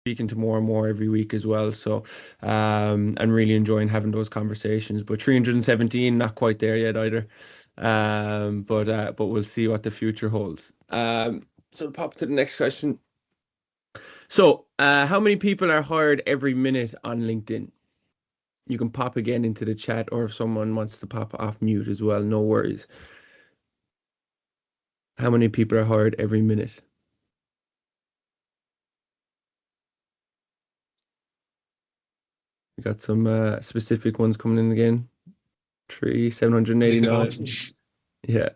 speaking to more and more every week as well. So, and really enjoying having those conversations. But 317, not quite there yet either. But we'll see what the future holds. So pop to the next question. So, how many people are hired every minute on LinkedIn? You can pop again into the chat, or if someone wants to pop off mute as well, no worries. How many people are hired every minute? We got some specific ones coming in again. Really good 789. answers. Yeah.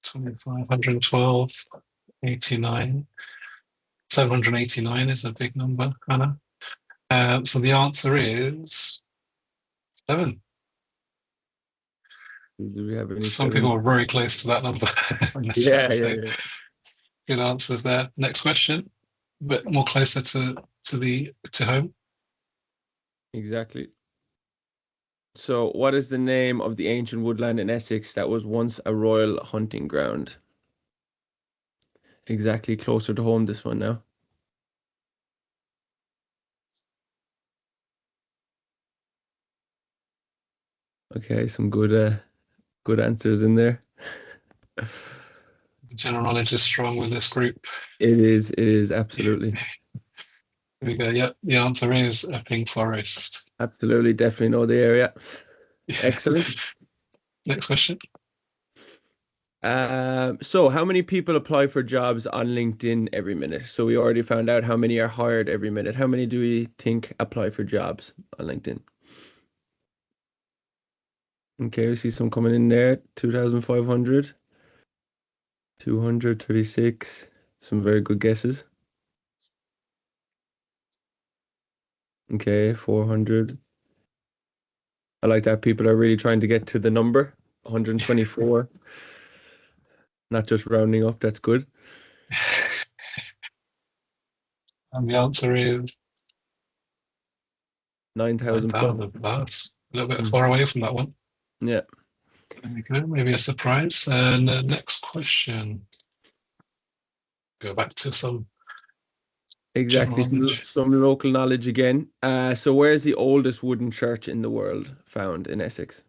2,512, 89. 789 is a big number, Anna. So the answer is 7. Do we have any Some people seven? are very close to that number in the Yeah, chat. yeah, So yeah. good answers there. Next question, a bit more closer to home. Exactly. So, what is the name of the ancient woodland in Essex that was once a royal hunting ground? Exactly, closer to home, this one now. Okay, some good answers in there. The general knowledge is strong with this group. It is absolutely. Here we go. Yep, the answer is Epping Forest. Absolutely, definitely know the area. Yeah. Excellent. Next question. So how many people apply for jobs on LinkedIn every minute? So we already found out how many are hired every minute. How many do we think apply for jobs on LinkedIn? Okay, we see some coming in there. 2,500, 236. Some very good guesses. Okay, 400. I like that people are really trying to get to the number. 124. Not just rounding up, that's good. And the answer is 9,000 plus. 9,000 plus. A little bit Mm. far away from that one. Yeah, There we go. Maybe a surprise. And next question. Go back to some exactly. general Some, knowledge. some local knowledge again. So where's the oldest wooden church in the world found in Essex?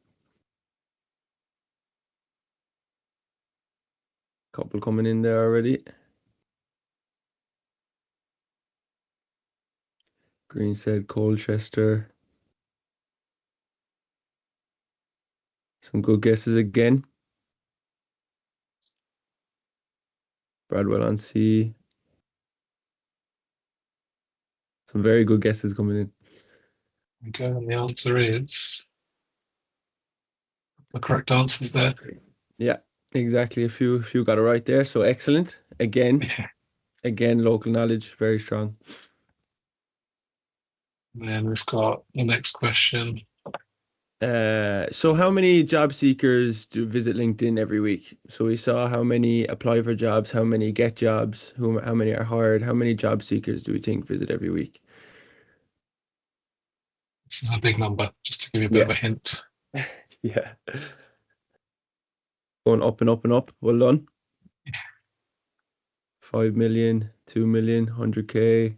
Couple coming in there already. Green said Colchester. Some good guesses again. Bradwell on Sea. Some very good guesses coming in. Okay, and the answer is the correct answers there. Yeah, exactly. A few got it right there. So excellent. Yeah. Again, local knowledge, very strong. And then we've got the next question. So how many job seekers do visit LinkedIn every week? So we saw how many apply for jobs, how many get jobs, how many are hired, how many job seekers do we think visit every week? This is a big number, just to give you a bit of Yeah, a hint. yeah. Going up and up and up. Well done. 5 million, 2 million, 100K.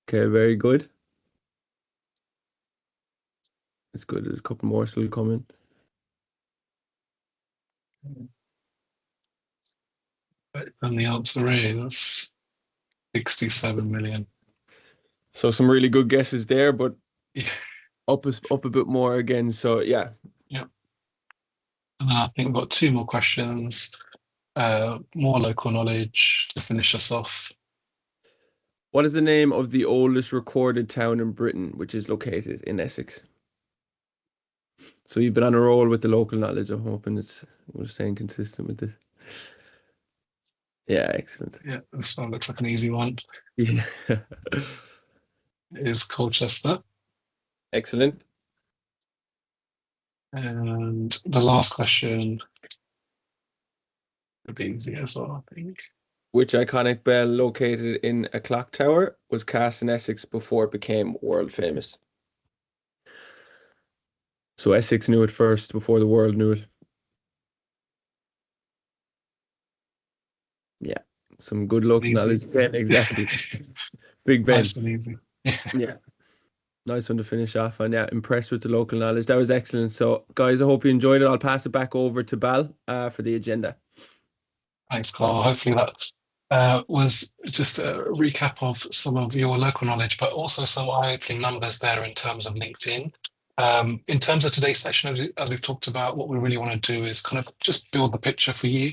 Okay, very good. It's good. There's a couple more still coming. And the answer is 67 million. So some really good guesses there, but Yeah. up a bit more again. So yeah. Yeah. And I think we've got two more questions. More local knowledge to finish us off. What is the name of the oldest recorded town in Britain, which is located in Essex? So you've been on a roll with the local knowledge. I'm hoping we're staying consistent with this. Yeah, excellent. Yeah, this one looks like an easy one. Yeah. It is Colchester. Excellent. And the last question would be easy as well, I think. Which iconic bell located in a clock tower was cast in Essex before it became world famous? So Essex knew it first before the world knew it. Yeah. some good local Easy. knowledge. Ben, exactly. Big Ben. Nice and easy. Yeah. Yeah. Nice one to finish off on. Yeah, impressed with the local knowledge. That was excellent. So, guys, I hope you enjoyed it. I'll pass it back over to Bal for the agenda. Thanks, Carl. Hopefully that was just a recap of some of your local knowledge, but also some eye-opening numbers there in terms of LinkedIn. In terms of today's session, as we've talked about, what we really want to do is kind of just build the picture for you,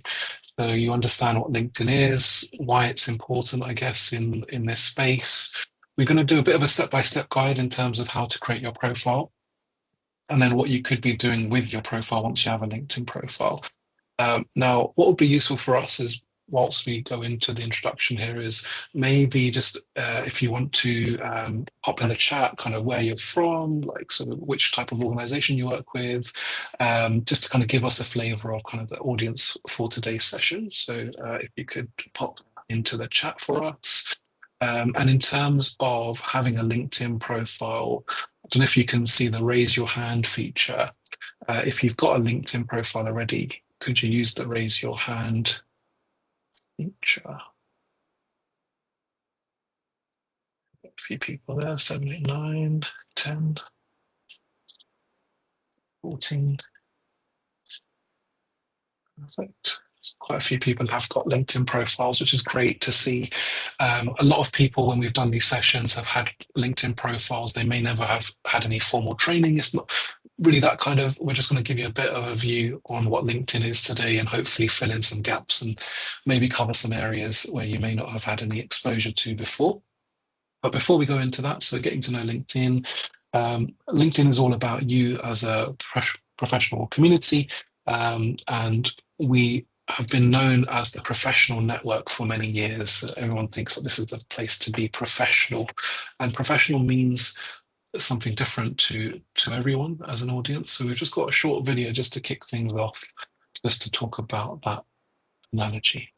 so you understand what LinkedIn is, why it's important, I guess, in this space. We're going to do a bit of a step-by-step guide in terms of how to create your profile, and then what you could be doing with your profile once you have a LinkedIn profile. Now, what would be useful for us is, whilst we go into the introduction here, is maybe just if you want to pop in the chat kind of where you're from, like sort of which type of organization you work with, just to kind of give us a flavor of kind of the audience for today's session. So if you could pop into the chat for us. And in terms of having a LinkedIn profile, I don't know if you can see the raise your hand feature. If you've got a LinkedIn profile already, could you use the raise your hand feature? A few people there, 7, 8, 9, 10, 14. Perfect. Quite a few people have got LinkedIn profiles, which is great to see. A lot of people, when we've done these sessions, have had LinkedIn profiles. They may never have had any formal training. It's not really that kind of, we're just going to give you a bit of a view on what LinkedIn is today and hopefully fill in some gaps and maybe cover some areas where you may not have had any exposure to before. But before we go into that, so getting to know LinkedIn, LinkedIn is all about you as a professional community, and we have been known as the professional network for many years. Everyone thinks that this is the place to be professional, and professional means something different to everyone as an audience. So we've just got a short video just to kick things off, just to talk about that analogy.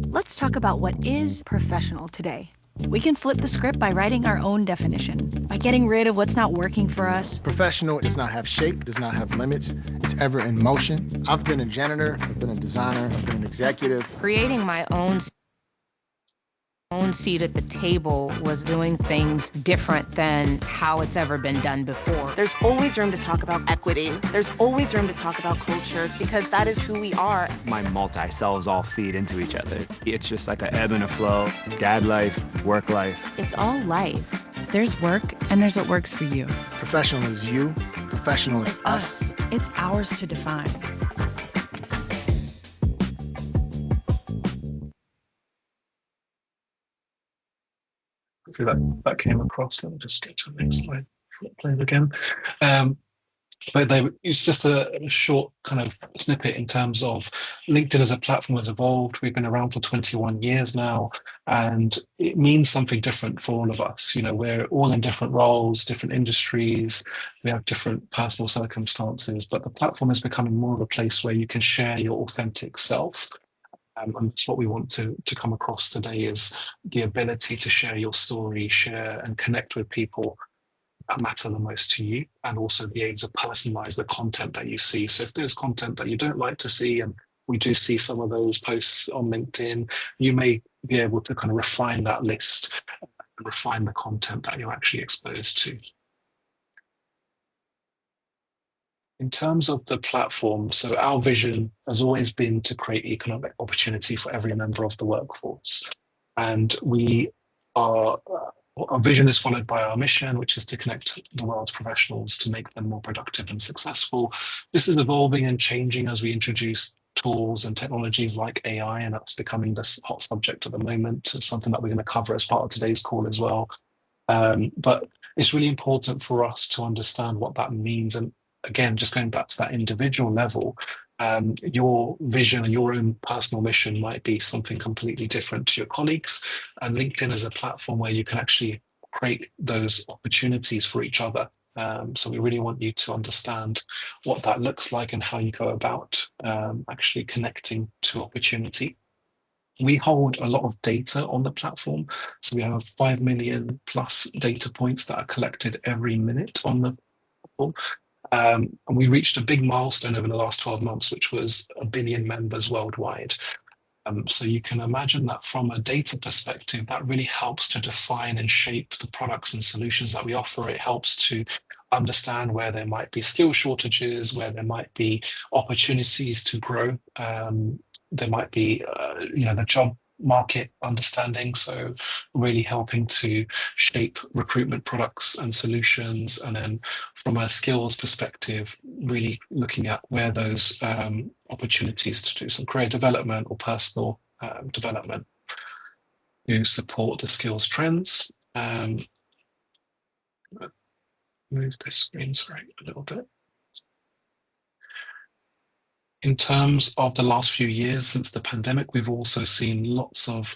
Let's talk about what is professional today. We can flip the script by writing our own definition, by getting rid of what's not working for us. Professional does not have shape, does not have limits. It's ever in motion. I've been a janitor, I've been a designer, I've been an executive. Creating my own seat at the table was doing things different than how it's ever been done before. There's always room to talk about equity. There's always room to talk about culture, because that is who we are. My multi-selves all feed into each other. It's just like an ebb and a flow. Dad life, work life. It's all life. There's work, and there's what works for you. Professional is you, professional is us. It's ours to define. Hopefully that came across. Let me just get to the next slide. Play it again. But it's just a short kind of snippet in terms of LinkedIn as a platform has evolved. We've been around for 21 years now, and it means something different for all of us. You know, we're all in different roles, different industries, we have different personal circumstances, but the platform is becoming more of a place where you can share your authentic self. And that's what we want to come across today, is the ability to share your story, share and connect with people that matter the most to you, and also be able to personalize the content that you see. So if there's content that you don't like to see, and we do see some of those posts on LinkedIn, you may be able to kind of refine that list and refine the content that you're actually exposed to. In terms of the platform, so our vision has always been to create economic opportunity for every member of the workforce. And our vision is followed by our mission, which is to connect the world's professionals to make them more productive and successful. This is evolving and changing as we introduce tools and technologies like AI, and that's becoming this hot subject at the moment. It's something that we're going to cover as part of today's call as well. But it's really important for us to understand what that means. And again, just going back to that individual level, your vision and your own personal mission might be something completely different to your colleagues. And LinkedIn is a platform where you can actually create those opportunities for each other. So we really want you to understand what that looks like and how you go about actually connecting to opportunity. We hold a lot of data on the platform. So we have 5 million plus data points that are collected every minute on the platform. And we reached a big milestone over the last 12 months, which was 1 billion members worldwide. So you can imagine that from a data perspective, that really helps to define and shape the products and solutions that we offer. It helps to understand where there might be skill shortages, where there might be opportunities to grow. There might be, the job market understanding. So really helping to shape recruitment products and solutions. And then from a skills perspective, really looking at where those opportunities to do some career development or personal development to support the skills trends. Move this screen, sorry, a little bit. In terms of the last few years since the pandemic, we've also seen lots of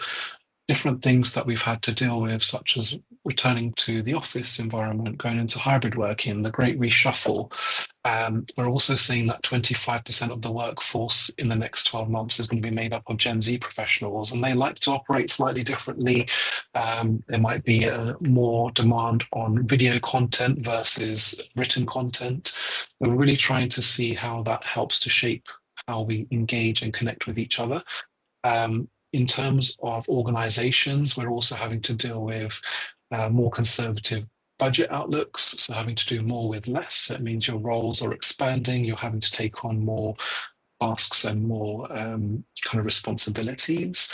different things that we've had to deal with, such as returning to the office environment, going into hybrid working, the great reshuffle. We're also seeing that 25% of the workforce in the next 12 months is going to be made up of Gen Z professionals, and they like to operate slightly differently. There might be more demand on video content versus written content. We're really trying to see how that helps to shape how we engage and connect with each other. In terms of organizations, we're also having to deal with more conservative budget outlooks, so having to do more with less. It means your roles are expanding, you're having to take on more tasks and more kind of responsibilities.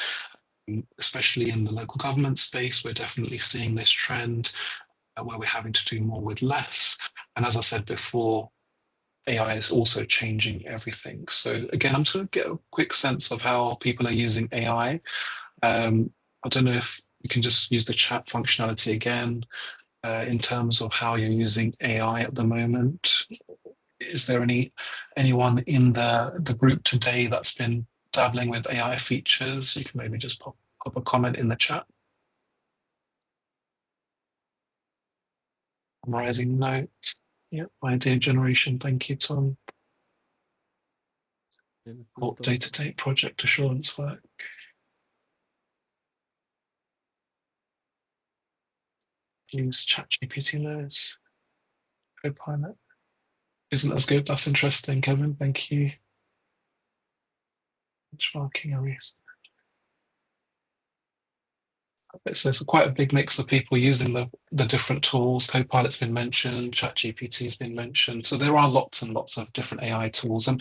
Especially in the local government space, we're definitely seeing this trend where we're having to do more with less. And as I said before, AI is also changing everything. So again, I'm just going to get a quick sense of how people are using AI. I don't know if you can just use the chat functionality again in terms of how you're using AI at the moment. Is there anyone in the group today that's been dabbling with AI features? You can maybe just pop a comment in the chat. Summarizing notes. Yeah, idea generation. Thank you, Tom. Day-to-day project assurance work. Use ChatGPT loads. Copilot. Isn't as good. That's interesting, Kevin. Thank you. Benchmarking a risk. So it's quite a big mix of people using the different tools. Copilot's been mentioned, ChatGPT's been mentioned. So there are lots and lots of different AI tools. And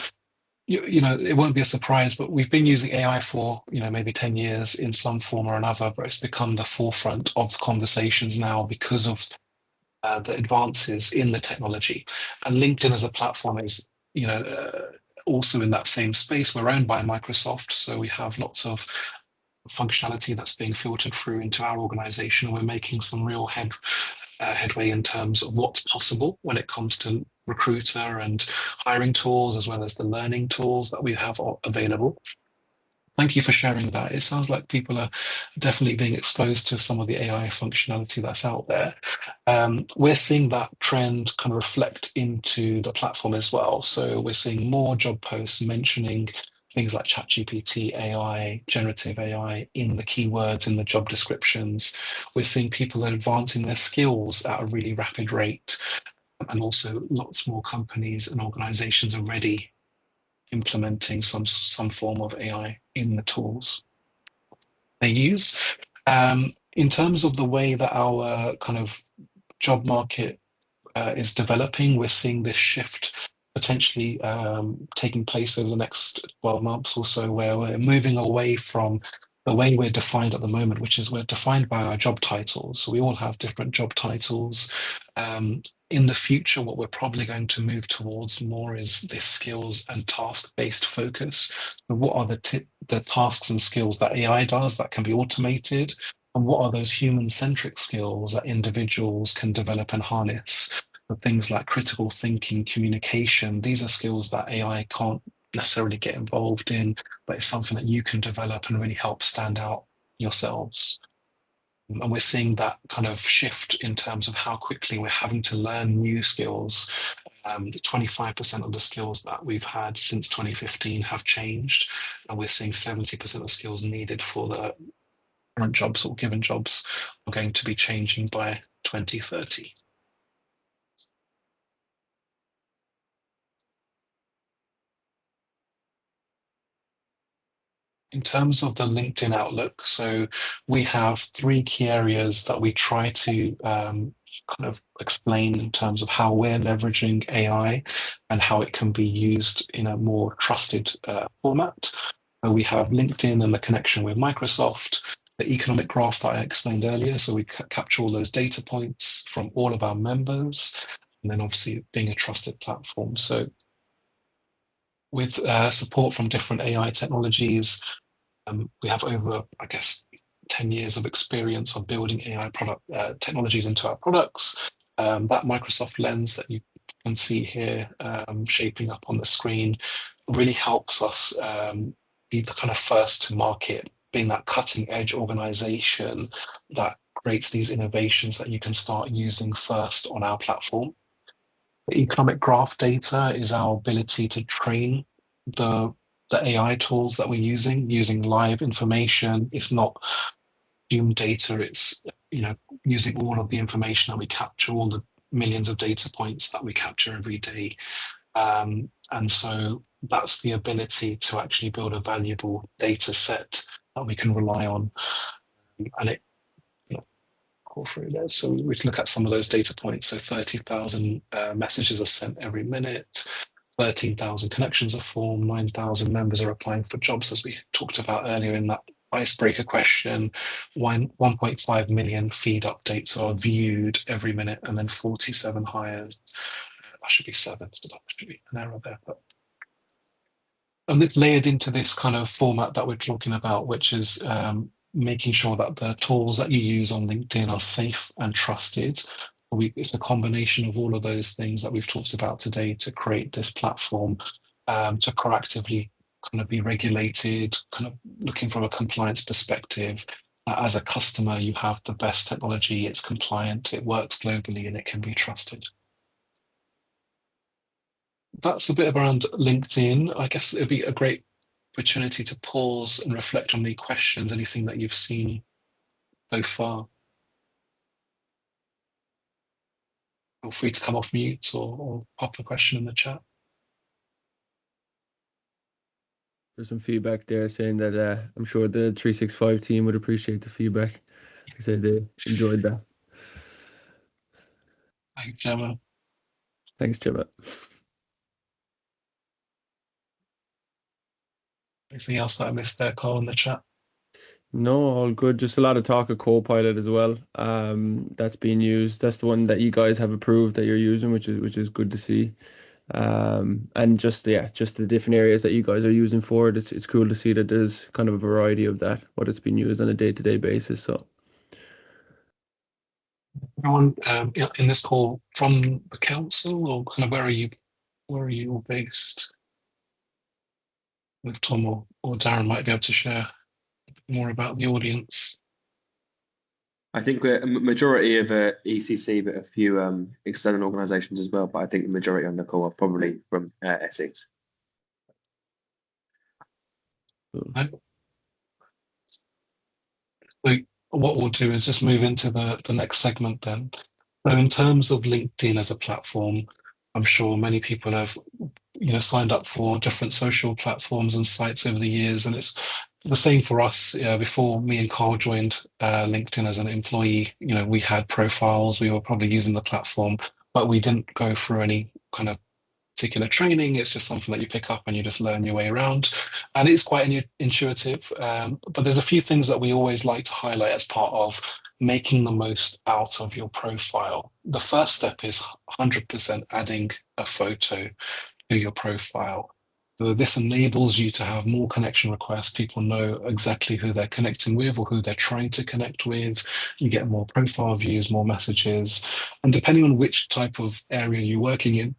it won't be a surprise, but we've been using AI for, maybe 10 years in some form or another, but it's become the forefront of conversations now because of the advances in the technology. And LinkedIn as a platform is, also in that same space. We're owned by Microsoft, so we have lots of functionality that's being filtered through into our organization. We're making some real headway in terms of what's possible when it comes to recruiter and hiring tools, as well as the learning tools that we have available. Thank you for sharing that. It sounds like people are definitely being exposed to some of the AI functionality that's out there. We're seeing that trend kind of reflect into the platform as well. So we're seeing more job posts mentioning things like ChatGPT, AI, generative AI in the keywords, in the job descriptions. We're seeing people advancing their skills at a really rapid rate. And also lots more companies and organizations already implementing some form of AI in the tools they use. In terms of the way that our kind of job market is developing, we're seeing this shift potentially taking place over the next 12 months or so, where we're moving away from the way we're defined at the moment, which is we're defined by our job titles. So we all have different job titles. In the future, what we're probably going to move towards more is this skills and task-based focus. So what are the tasks and skills that AI does that can be automated? And what are those human-centric skills that individuals can develop and harness? So things like critical thinking, communication, these are skills that AI can't necessarily get involved in, but it's something that you can develop and really help stand out yourselves. And we're seeing that kind of shift in terms of how quickly we're having to learn new skills. 25% of the skills that we've had since 2015 have changed, and we're seeing 70% of skills needed for the current jobs or given jobs are going to be changing by 2030. In terms of the LinkedIn outlook, so we have three key areas that we try to kind of explain in terms of how we're leveraging AI and how it can be used in a more trusted format. We have LinkedIn and the connection with Microsoft, the economic graph that I explained earlier. So we capture all those data points from all of our members, and then obviously being a trusted platform. So with support from different AI technologies, we have over, I guess, 10 years of experience of building AI product technologies into our products. That Microsoft lens that you can see here shaping up on the screen really helps us be the kind of first to market, being that cutting edge organization that creates these innovations that you can start using first on our platform. The economic graph data is our ability to train the AI tools that we're using live information. It's not doomed data. It's using all of the information that we capture, all the millions of data points that we capture every day. And so that's the ability to actually build a valuable data set that we can rely on. And it go through there. So we can look at some of those data points. So 30,000 messages are sent every minute. 13,000 connections are formed, 9,000 members are applying for jobs, as we talked about earlier in that icebreaker question. 1.5 million feed updates are viewed every minute, and then 47 hires. That should be 7, so that should be an error there. And it's layered into this kind of format that we're talking about, which is making sure that the tools that you use on LinkedIn are safe and trusted. It's a combination of all of those things that we've talked about today to create this platform to proactively kind of be regulated, kind of looking from a compliance perspective. As a customer, you have the best technology, it's compliant, it works globally, and it can be trusted. That's a bit around LinkedIn. I guess it'd be a great opportunity to pause and reflect on any questions, anything that you've seen so far. Feel free to come off mute or pop a question in the chat. There's some feedback there saying that I'm sure the 365 team would appreciate the feedback. They said they enjoyed that. Thanks, Gemma. Thanks, Gemma. Anything else that I missed there, Carl, in the chat? No, all good. Just a lot of talk of Copilot as well. That's being used. That's the one that you guys have approved that you're using, which is good to see. And just the different areas that you guys are using for it. It's cool to see that there's kind of a variety of that, what it's been used on a day-to-day basis. So Everyone in this call from the council, or kind of where are you all based? With Tom or Darren might be able to share more about the audience. I think we're a majority of ECC, but a few external organisations as well. But I think the majority on the call are probably from Essex. So what we'll do is just move into the next segment then. So in terms of LinkedIn as a platform, I'm sure many people have signed up for different social platforms and sites over the years, and it's the same for us. Before me and Carl joined LinkedIn as an employee, we had profiles, we were probably using the platform, but we didn't go through any kind of particular training. It's just something that you pick up and you just learn your way around, and it's quite intuitive. But there's a few things that we always like to highlight as part of making the most out of your profile. The first step is 100% adding a photo to your profile. So this enables you to have more connection requests. People know exactly who they're connecting with or who they're trying to connect with. You get more profile views, more messages. And depending on which type of area you're working in,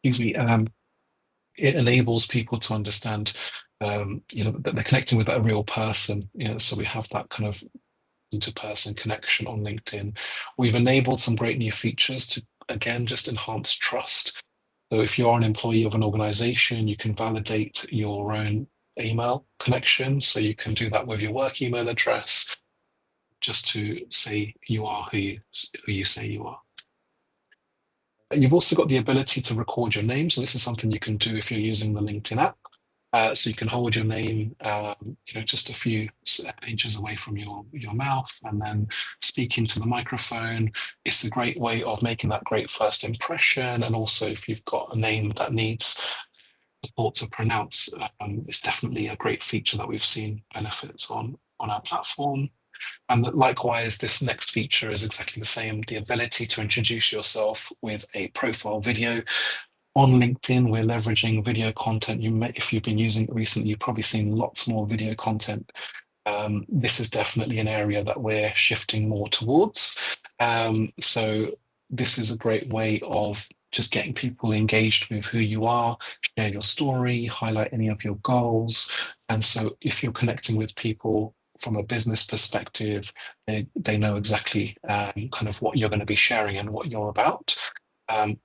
it enables people to understand, that they're connecting with a real person. So we have that kind of interperson connection on LinkedIn. We've enabled some great new features to, again, just enhance trust. So if you're an employee of an organization, you can validate your own email connection. So you can do that with your work email address, just to say you are who you say you are. You've also got the ability to record your name. So this is something you can do if you're using the LinkedIn app. So you can hold your name, just a few inches away from your mouth, and then speak into the microphone. It's a great way of making that great first impression. And also, if you've got a name that needs support to pronounce, it's definitely a great feature that we've seen benefits on our platform. And likewise, this next feature is exactly the same, the ability to introduce yourself with a profile video. On LinkedIn, we're leveraging video content. If you've been using it recently, you've probably seen lots more video content. This is definitely an area that we're shifting more towards. So this is a great way of just getting people engaged with who you are, share your story, highlight any of your goals. And so if you're connecting with people from a business perspective, they know exactly kind of what you're going to be sharing and what you're about.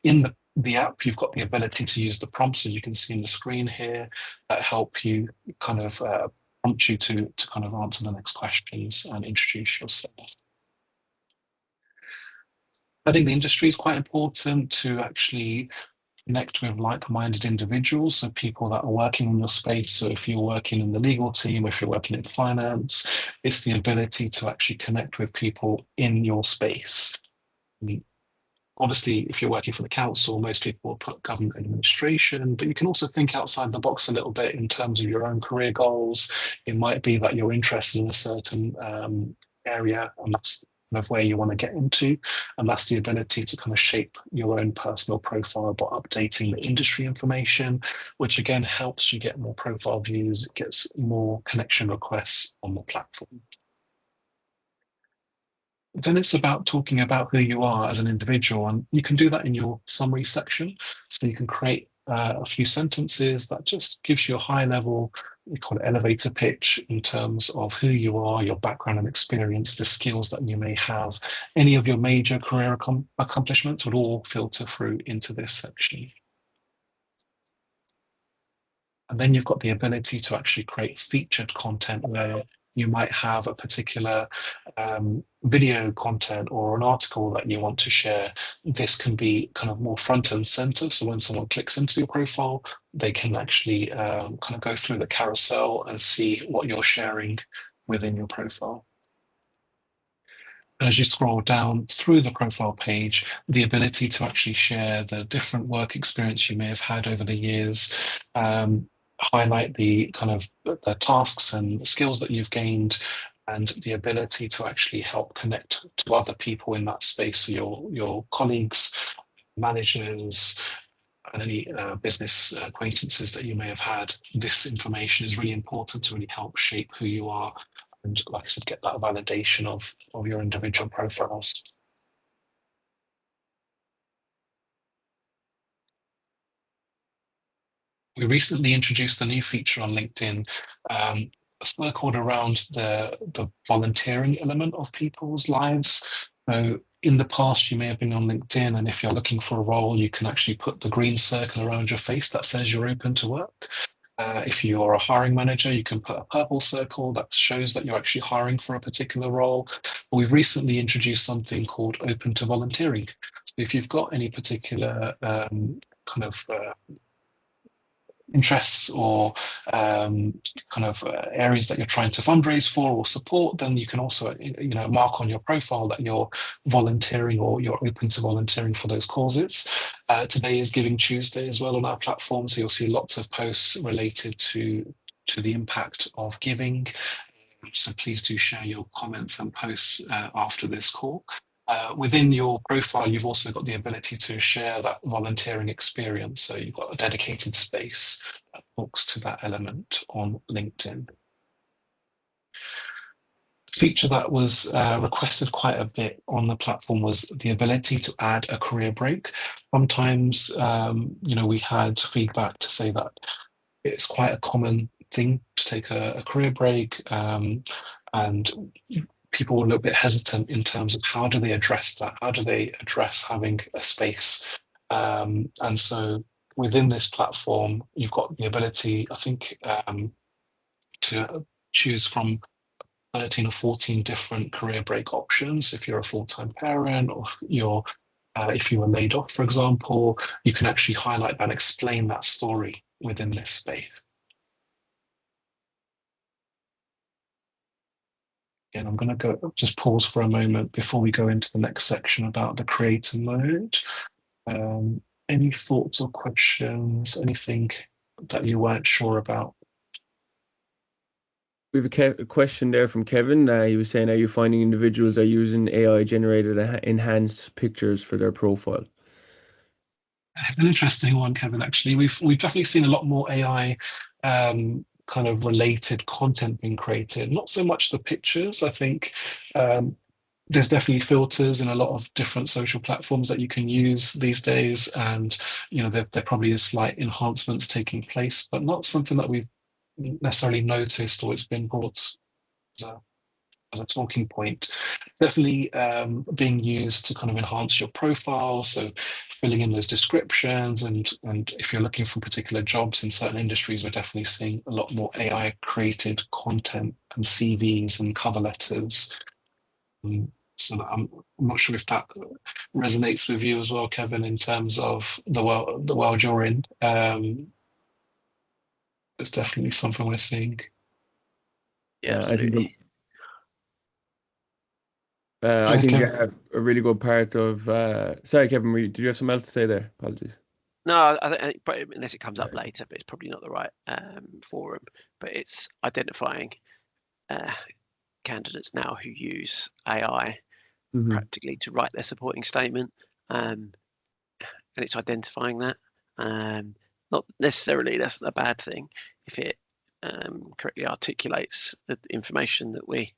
In the app, you've got the ability to use the prompts, as you can see on the screen here, that help you kind of prompt you to kind of answer the next questions and introduce yourself. I think the industry is quite important to actually connect with like-minded individuals, so people that are working in your space. So if you're working in the legal team, if you're working in finance, it's the ability to actually connect with people in your space. Obviously, if you're working for the council, most people will put government administration, but you can also think outside the box a little bit in terms of your own career goals. It might be that you're interested in a certain area, and that's kind of where you want to get into. And that's the ability to kind of shape your own personal profile by updating the industry information, which again helps you get more profile views, gets more connection requests on the platform. Then it's about talking about who you are as an individual, and you can do that in your summary section. So you can create a few sentences that just gives you a high level, we call it elevator pitch, in terms of who you are, your background and experience, the skills that you may have. Any of your major career accomplishments would all filter through into this section. And then you've got the ability to actually create featured content where you might have a particular video content or an article that you want to share. This can be kind of more front and center. So when someone clicks into your profile, they can actually kind of go through the carousel and see what you're sharing within your profile. As you scroll down through the profile page, the ability to actually share the different work experience you may have had over the years, highlight the kind of the tasks and skills that you've gained, and the ability to actually help connect to other people in that space, so your colleagues, managers, and any business acquaintances that you may have had. This information is really important to really help shape who you are, and like I said, get that validation of your individual profiles. We recently introduced a new feature on LinkedIn, circled around the volunteering element of people's lives. So in the past, you may have been on LinkedIn, and if you're looking for a role, you can actually put the green circle around your face that says you're open to work. If you're a hiring manager, you can put a purple circle that shows that you're actually hiring for a particular role. We've recently introduced something called open to volunteering. So if you've got any particular kind of interests or kind of areas that you're trying to fundraise for or support, then you can also mark on your profile that you're volunteering or you're open to volunteering for those causes. Today is Giving Tuesday as well on our platform, so you'll see lots of posts related to the impact of giving. So please do share your comments and posts after this call. Within your profile, you've also got the ability to share that volunteering experience. So you've got a dedicated space that talks to that element on LinkedIn. A feature that was requested quite a bit on the platform was the ability to add a career break. Sometimes, we had feedback to say that it's quite a common thing to take a career break, and people were a little bit hesitant in terms of how do they address that? How do they address having a space? And so within this platform, you've got the ability, I think, to choose from 13 or 14 different career break options. If you're a full-time parent, or if you were laid off, for example, you can actually highlight and explain that story within this space. again, I'm going to go just pause for a moment before we go into the next section about the creator mode. Any thoughts or questions? Anything that you weren't sure about? We have a question there from Kevin. He was saying, are you finding individuals are using AI generated enhanced pictures for their profile? An interesting one, Kevin. Actually, we've definitely seen a lot more AI kind of related content being created. Not so much the pictures. I think there's definitely filters in a lot of different social platforms that you can use these days, and there probably is slight enhancements taking place, but not something that we've necessarily noticed or it's been brought as a talking point. Definitely being used to kind of enhance your profile, so filling in those descriptions, and if you're looking for particular jobs in certain industries, we're definitely seeing a lot more AI created content and CVs and cover letters. So I'm not sure if that resonates with you as well, Kevin, in terms of the world you're in. It's definitely something we're seeing. Yeah, I think absolutely. I think Kevin. a really good part of sorry, Kevin, did you have something else to say there? Apologies. No, I think unless it comes up later, but it's probably not the right forum. But it's identifying candidates now who use AI practically to write their supporting statement, and it's identifying that. Not necessarily that's a bad thing if it correctly articulates the information that we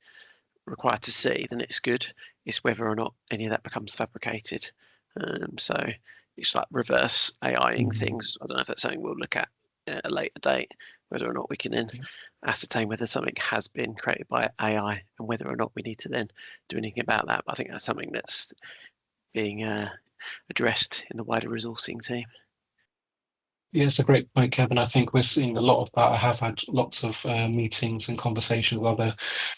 require to see, then it's good. It's whether or not any of that becomes fabricated. So it's like reverse AIing things. I don't know if that's something we'll look at at a later date, whether or not we can then ascertain whether something has been created by AI and whether or not we need to then do anything about that. But I think that's something that's being addressed in the wider resourcing team. Yeah, it's a great point, Kevin. I think we're seeing a lot of that. I have had lots of meetings and conversations with other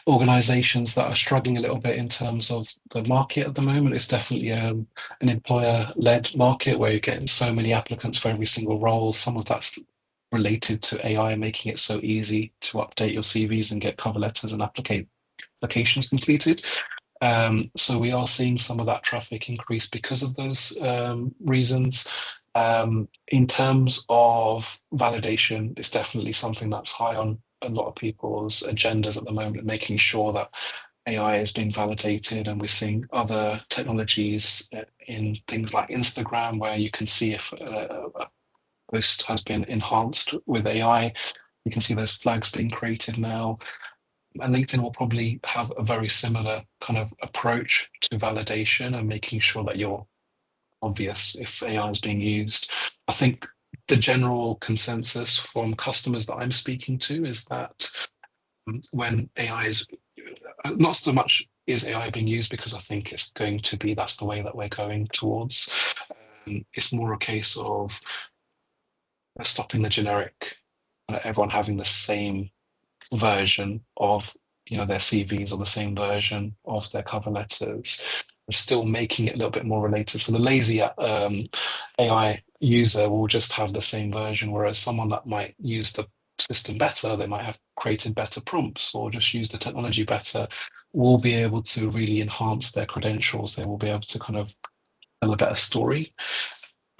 organizations that are struggling a little bit in terms of the market at the moment. It's definitely an employer-led market where you're getting so many applicants for every single role. Some of that's related to AI, making it so easy to update your CVs and get cover letters and applications completed. So we are seeing some of that traffic increase because of those reasons. In terms of validation, it's definitely something that's high on a lot of people's agendas at the moment, making sure that AI is being validated. And we're seeing other technologies in things like Instagram, where you can see if a post has been enhanced with AI. You can see those flags being created now. And LinkedIn will probably have a very similar kind of approach to validation and making sure that you're obvious if AI is being used. I think the general consensus from customers that I'm speaking to is that when AI is not so much is AI being used, because I think it's going to be that's the way that we're going towards. It's more a case of stopping the generic, everyone having the same version of their CVs or the same version of their cover letters, and still making it a little bit more related. So the lazy AI user will just have the same version, whereas someone that might use the system better, they might have created better prompts or just use the technology better, will be able to really enhance their credentials. They will be able to kind of tell a better story.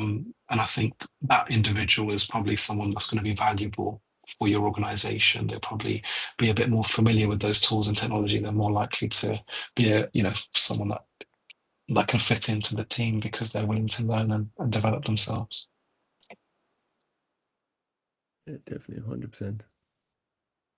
And I think that individual is probably someone that's going to be valuable for your organization. They'll probably be a bit more familiar with those tools and technology. They're more likely to be someone that can fit into the team because they're willing to learn and develop themselves. Yeah, definitely 100%.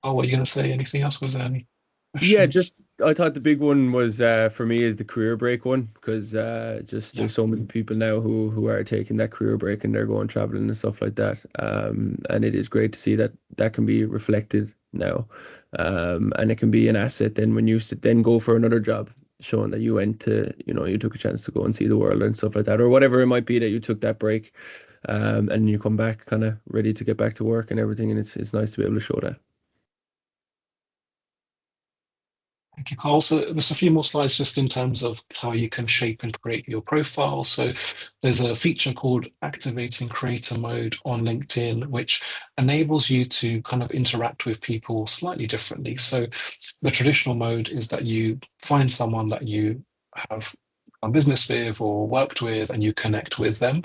Oh, what are you going to say? Anything else? Was there any questions? Yeah, just I thought the big one was for me is the career break one, because there's so many people now who are taking that career break and they're going traveling and stuff like that. And it is great to see that that can be reflected now, and it can be an asset then when you then go for another job, showing that you went to you took a chance to go and see the world and stuff like that, or whatever it might be that you took that break, and you come back kind of ready to get back to work and everything, and it's nice to be able to show that. Thank you, Carl. So there's a few more slides just in terms of how you can shape and create your profile. So there's a feature called Activating Creator Mode on LinkedIn, which enables you to kind of interact with people slightly differently. So the traditional mode is that you find someone that you have a business with or worked with and you connect with them.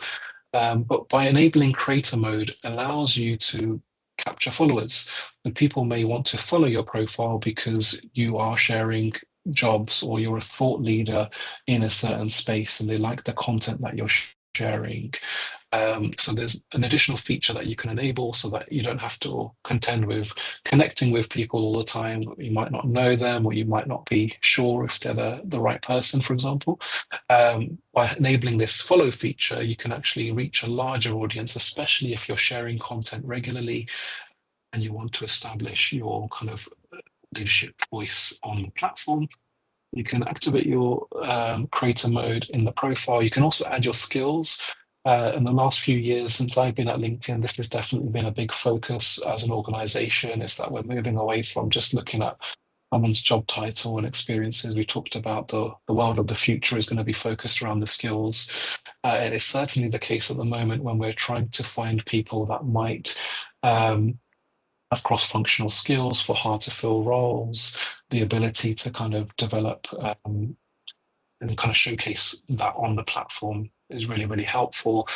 But by enabling creator mode allows you to capture followers. And people may want to follow your profile because you are sharing jobs or you're a thought leader in a certain space and they like the content that you're sharing. So there's an additional feature that you can enable so that you don't have to contend with connecting with people all the time. You might not know them or you might not be sure if they're the right person, for example. By enabling this follow feature, you can actually reach a larger audience, especially if you're sharing content regularly and you want to establish your kind of leadership voice on the platform. You can activate your creator mode in the profile. You can also add your skills. In the last few years since I've been at LinkedIn, this has definitely been a big focus as an organization, is that we're moving away from just looking at someone's job title and experiences. We talked about the world of the future is going to be focused around the skills. And it's certainly the case at the moment when we're trying to find people that might have cross-functional skills for hard to fill roles, the ability to kind of develop and kind of showcase that on the platform is really, really helpful.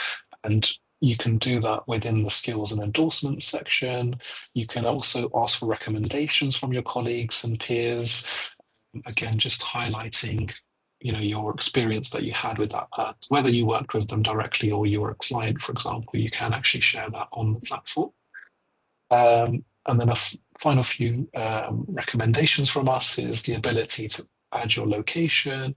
And you can do that within the skills and endorsement section. You can also ask for recommendations from your colleagues and peers. Again, just highlighting your experience that you had with that person, whether you worked with them directly or you were a client, for example, you can actually share that on the platform. And then final few recommendations from us is the ability to add your location.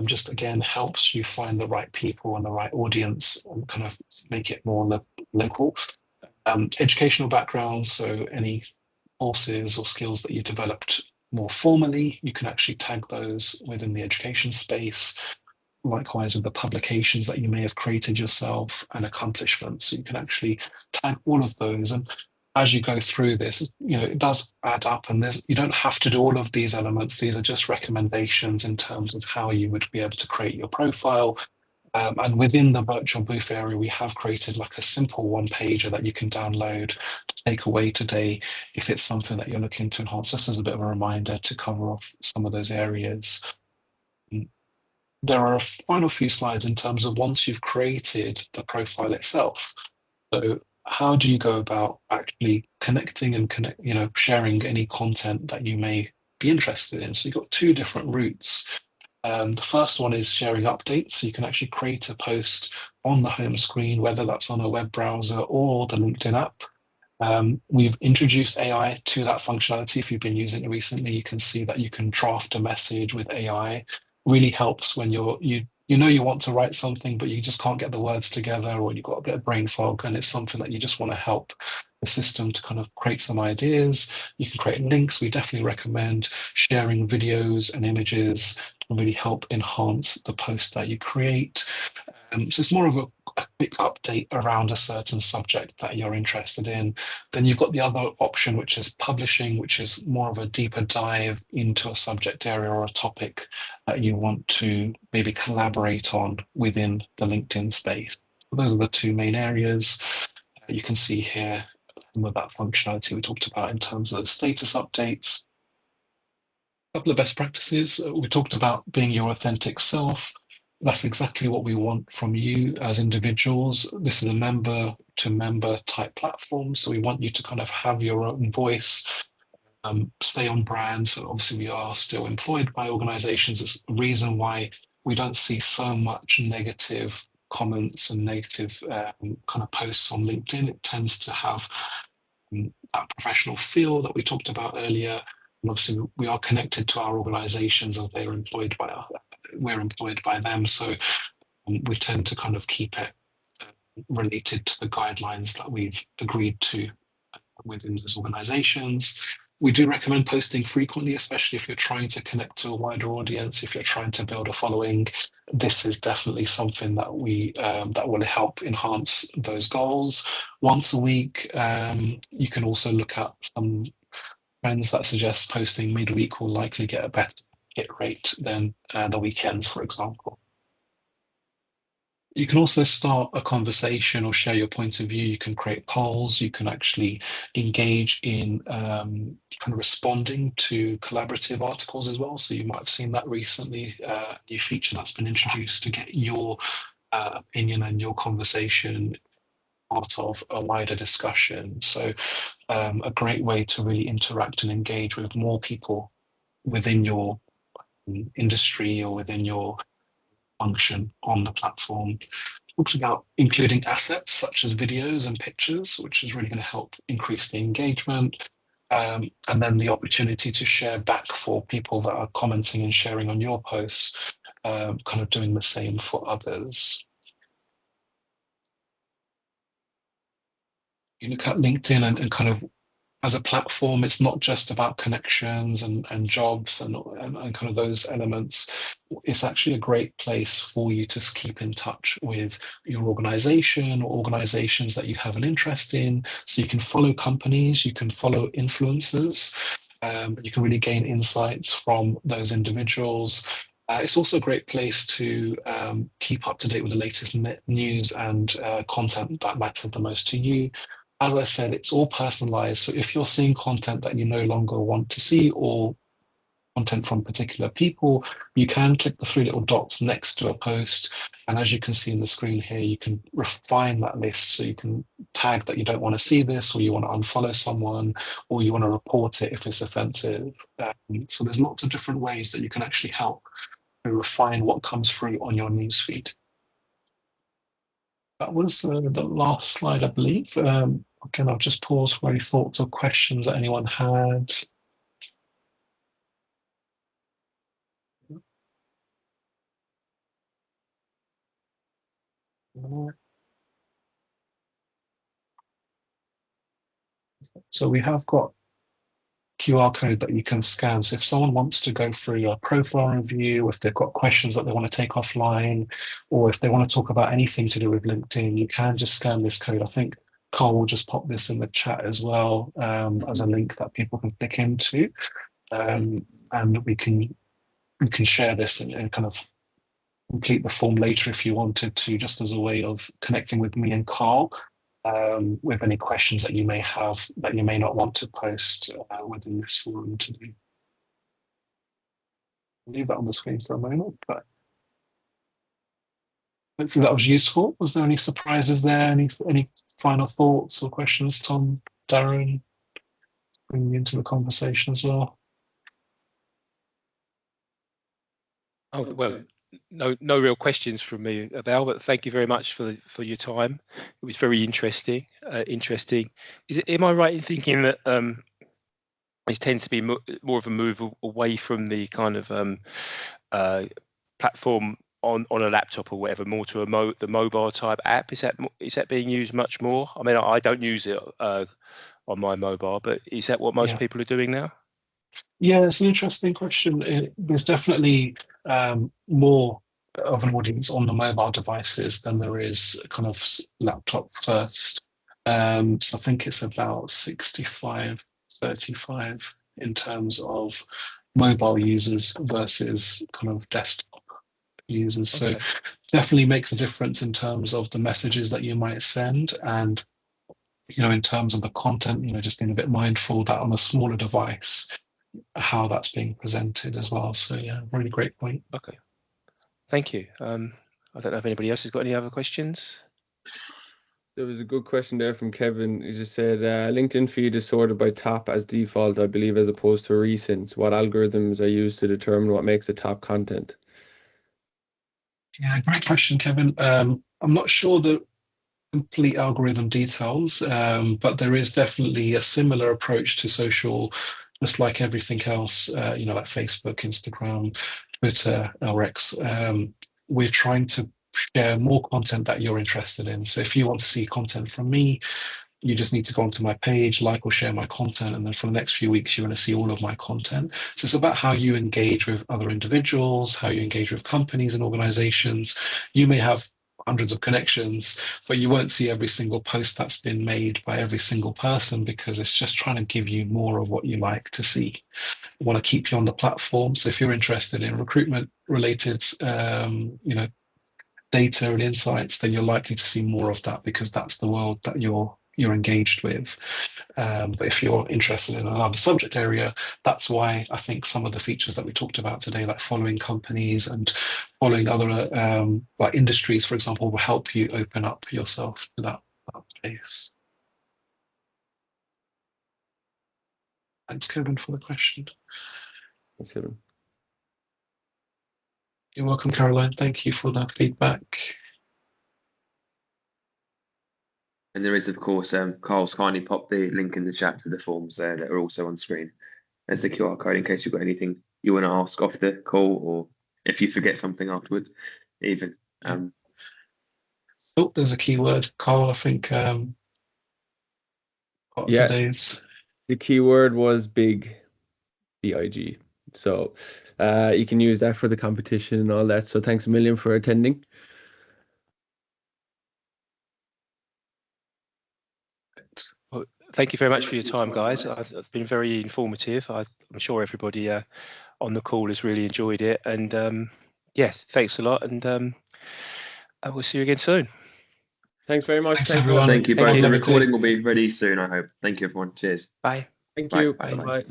Just again helps you find the right people and the right audience and kind of make it more local. Educational backgrounds, so any courses or skills that you developed more formally, you can actually tag those within the education space. Likewise with the publications that you may have created yourself and accomplishments. So you can actually tag all of those. And as you go through this, it does add up, and you don't have to do all of these elements. These are just recommendations in terms of how you would be able to create your profile. And within the virtual booth area, we have created like a simple one pager that you can download to take away today if it's something that you're looking to enhance. This is a bit of a reminder to cover off some of those areas. There are a final few slides in terms of once you've created the profile itself. So how do you go about actually connecting and sharing any content that you may be interested in? So you've got two different routes. The first one is sharing updates. So you can actually create a post on the home screen, whether that's on a web browser or the LinkedIn app. We've introduced AI to that functionality. If you've been using it recently, you can see that you can draft a message with AI. Really helps when you want to write something, but you just can't get the words together, or you've got a bit of brain fog, and it's something that you just want to help the system to kind of create some ideas. You can create links. We definitely recommend sharing videos and images to really help enhance the post that you create. So it's more of a quick update around a certain subject that you're interested in. Then you've got the other option, which is publishing, which is more of a deeper dive into a subject area or a topic that you want to maybe collaborate on within the LinkedIn space. Those are the two main areas. You can see here some of that functionality we talked about in terms of the status updates. A couple of best practices. We talked about being your authentic self. That's exactly what we want from you as individuals. This is a member to member type platform. So we want you to kind of have your own voice, stay on brand. So obviously we are still employed by organizations. It's the reason why we don't see so much negative comments and negative kind of posts on LinkedIn. It tends to have that professional feel that we talked about earlier. And obviously we are connected to our organizations as they are employed by us. We're employed by them. So we tend to kind of keep it related to the guidelines that we've agreed to within those organizations. We do recommend posting frequently, especially if you're trying to connect to a wider audience, if you're trying to build a following. This is definitely something that that will help enhance those goals. Once a week, you can also look at some trends that suggest posting midweek will likely get a better hit rate than the weekends, for example. You can also start a conversation or share your point of view. You can create polls. You can actually engage in kind of responding to collaborative articles as well. So you might have seen that recently, new feature that's been introduced to get your opinion and your conversation part of a wider discussion. So a great way to really interact and engage with more people within your industry or within your function on the platform. Talks about including assets such as videos and pictures, which is really going to help increase the engagement. And then the opportunity to share back for people that are commenting and sharing on your posts, kind of doing the same for others. You look at LinkedIn and kind of as a platform, it's not just about connections and jobs and kind of those elements. It's actually a great place for you to keep in touch with your organization or organizations that you have an interest in. So you can follow companies, you can follow influencers, you can really gain insights from those individuals. It's also a great place to keep up to date with the latest news and content that matters the most to you. As I said, it's all personalized. So if you're seeing content that you no longer want to see or content from particular people, you can click the three little dots next to a post. And as you can see in the screen here, you can refine that list. So you can tag that you don't want to see this, or you want to unfollow someone, or you want to report it if it's offensive. So there's lots of different ways that you can actually help to refine what comes through on your newsfeed. That was the last slide, I believe. Again, I'll just pause for any thoughts or questions that anyone had. So we have got QR code that you can scan. So if someone wants to go through your profile review, if they've got questions that they want to take offline, or if they want to talk about anything to do with LinkedIn, you can just scan this code. I think Carl will just pop this in the chat as well as a link that people can click into. And we can share this and kind of complete the form later if you wanted to, just as a way of connecting with me and Carl with any questions that you may have that you may not want to post within this forum today. I'll leave that on the screen for a moment, but hopefully that was useful. Was there any surprises there? Any final thoughts or questions, Tom, Darren, bringing you into the conversation as well? Oh, well, no real questions from me, Abel, but thank you very much for your time. It was very interesting. Am I right in thinking that it tends to be more of a move away from the kind of platform on a laptop or whatever, more to the mobile type app? Is that being used much more? I mean, I don't use it on my mobile, but is that what most people are doing now? Yeah, it's an interesting question. There's definitely more of an audience on the mobile devices than there is kind of laptop first. So I think it's about 65, 35 in terms of mobile users versus kind of desktop users. Okay. So definitely makes a difference in terms of the messages that you might send, and in terms of the content, just being a bit mindful that on a smaller device, how that's being presented as well. So yeah, really great point. Okay, thank you. I don't know if anybody else has got any other questions. There was a good question there from Kevin. He just said LinkedIn feed is sorted by top as default, I believe, as opposed to recent. What algorithms are used to determine what makes a top content? Yeah, great question, Kevin. I'm not sure the complete algorithm details, but there is definitely a similar approach to social, just like everything else, like Facebook, Instagram, Twitter, or X. We're trying to share more content that you're interested in. So if you want to see content from me, you just need to go onto my page, like or share my content, and then for the next few weeks, you're going to see all of my content. So it's about how you engage with other individuals, how you engage with companies and organizations. You may have hundreds of connections, but you won't see every single post that's been made by every single person, because it's just trying to give you more of what you like to see. We want to keep you on the platform. So if you're interested in recruitment related, data and insights, then you're likely to see more of that, because that's the world that you're engaged with. But if you're interested in another subject area, that's why I think some of the features that we talked about today, like following companies and following other like industries, for example, will help you open up yourself to that space. Thanks, Kevin, for the question. Thanks, Kevin. You're welcome, Caroline. Thank you for that feedback. And there is, of course, Carl's kindly popped the link in the chat to the forms there that are also on screen as the QR code, in case you've got anything you want to ask off the call, or if you forget something afterwards, even. Oh, there's a keyword, Carl, I think. Today's. The keyword was big, BIG. So you can use that for the competition and all that. So thanks a million for attending. Well, thank you very much for your time, guys. It's been very informative. I'm sure everybody on the call has really enjoyed it. And yeah, thanks a lot. And we'll see you again soon. Thanks very much. Thanks everyone. Thank you both. The recording will be ready soon, I hope. Thank you, everyone. Cheers. Bye. Thank you. Bye. Bye.